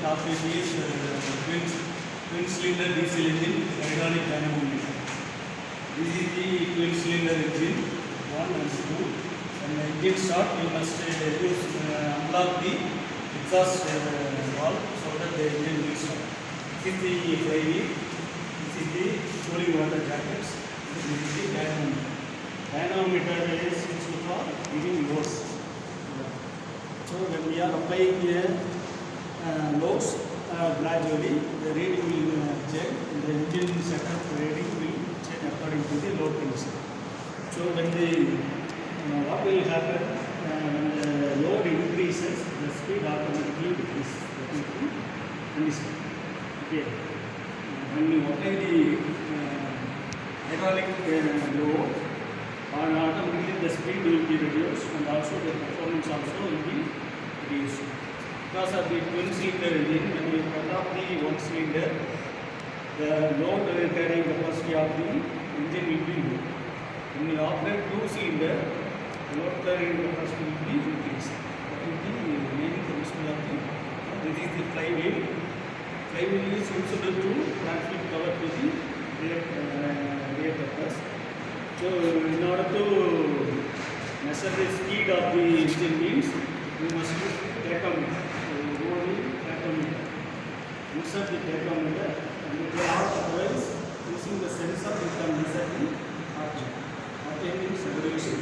topic is twin cylinder diesel engine hydraulic dynamometer. This is the twin cylinder engine 1 and 2. When the engine start, you must unlock the exhaust valve so that the engine will start. This is the flywheel. This is the cooling water jackets. This is the dynamometer. Dynamometer is used for giving loads. So when we are applying loads gradually, the reading will change. The engine setup reading will change according to the load condition. So when what will happen when the load increases, the speed automatically decreases. That is the condition. Okay. When you apply the hydraulic load, automatically the speed will be reduced and also the performance also will be reduced. Because of the twin cylinder engine, when you cut off the one cylinder, the load carrying capacity of the engine will be low. When you operate two cylinder, the load carrying capacity will be increased. That is the main principle of the. This is the flywheel. Flywheel is used to transmit power to the rear purpose. So in order to measure the speed of the engine means we must use tachometer. Insert the tachometer and if they are otherwise using the sensor we can measure the RPM. RPM means revolution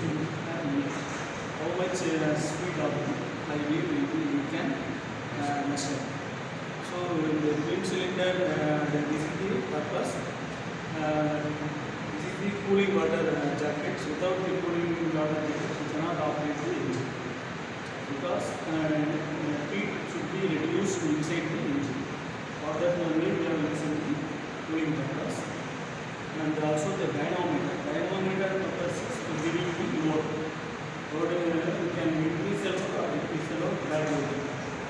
and how much speed of the flywheel we can measure. So in the twin cylinder this is the purpose. This is the cooling water jackets. Without the cooling water jacket you cannot operate the engine because heat should be reduced inside the engine. For that only we are using the cooling purpose. And also the dynamometer. Dynamometer purpose is to giving the load. Load you can increase the load or decrease the load gradually.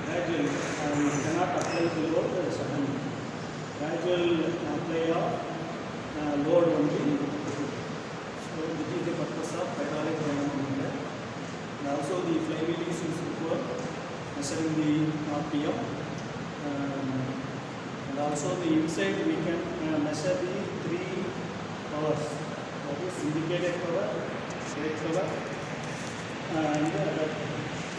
Gradually, you cannot apply the load suddenly. Gradual apply of load only. So this is the purpose of hydraulic dynamometer. And also the flywheel is used for measuring the RPM. And also the inside we can measure the three powers. That is indicated power, brake power, and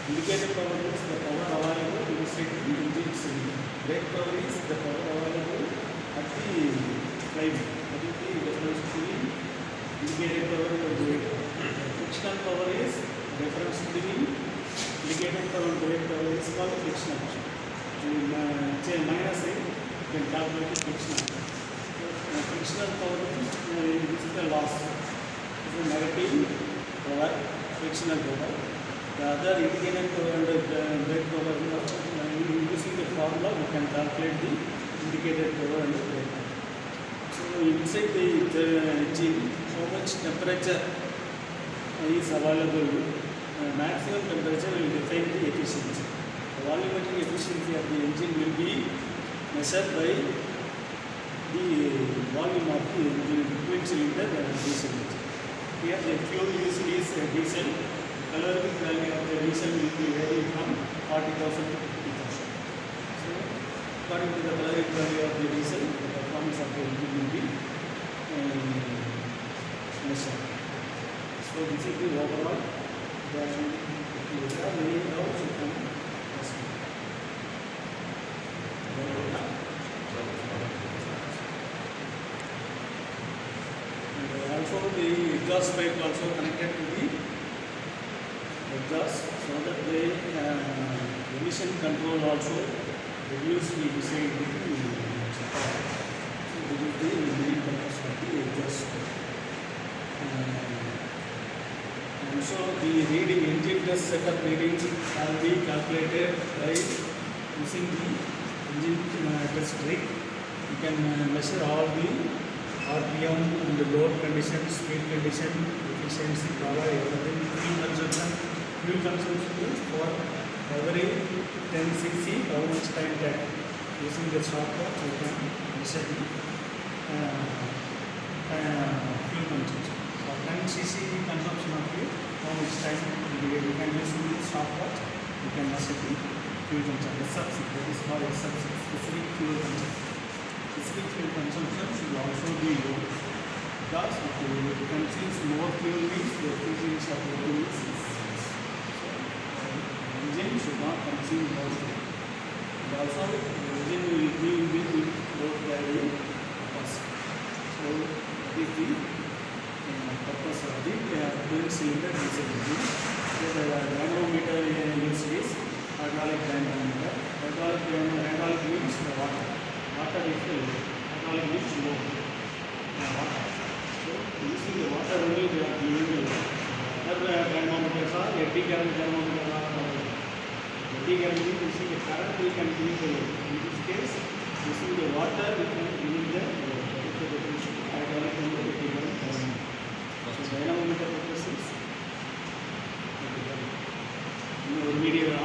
indicated power is the power available inside the engine cylinder. Brake power is the power available at the flywheel. That is the difference between indicated power and brake power. Frictional power is difference between indicated power and brake power is called frictional. Minus a you can calculate the frictional. Frictional power is the loss. This is negative power, frictional power. The other indicated power and brake power, using the formula we can calculate the indicated power and the brake power. So inside the engine, how much temperature is available, maximum temperature will define the efficiency. The volumetric efficiency of the engine will be measured by the volume of the twin cylinder diesel engine. Here the fuel used is diesel. Calorific value of the diesel will be varying from 40,000 to 50,000. So according to the calorific value of the diesel, the performance of the engine will be measured. So this is the overall. If you have any doubts, you can ask me. And also the exhaust pipe also connected to the exhaust so that the emission control also reduce the design with the power. So this is the main purpose of the exhaust pipe. And so the reading engine test setup readings are being calculated by using the engine test rig. You can measure all the RPM and the load condition, speed condition, efficiency, power, everything. Fuel consumption is for every 10 cc how much time take. Using the stopwatch you can measure the fuel consumption. For 10 cc consumption of fuel, how much time you can use the stopwatch, you can measure the fuel consumption. That is called SFC. specific fuel consumption should also be low, because if it consumes more fuel means the efficiency of the fuel is less. So engine should not consume more fuel. And also the engine will be with load carrying capacity. So that is the purpose of the twin cylinder diesel engine. So the dynamometer used is hydraulic dynamometer. Hydraulic means the water. Water is the load. Hydraulic means load. Water. So using the water only we are giving the load. Other dynamometers are eddy current dynamometer are eddy current means using the current we can give the load. In this case, using the water we can give the load. That is the definition of hydraulic and eddy current dynamometer. So dynamometer purposes, medium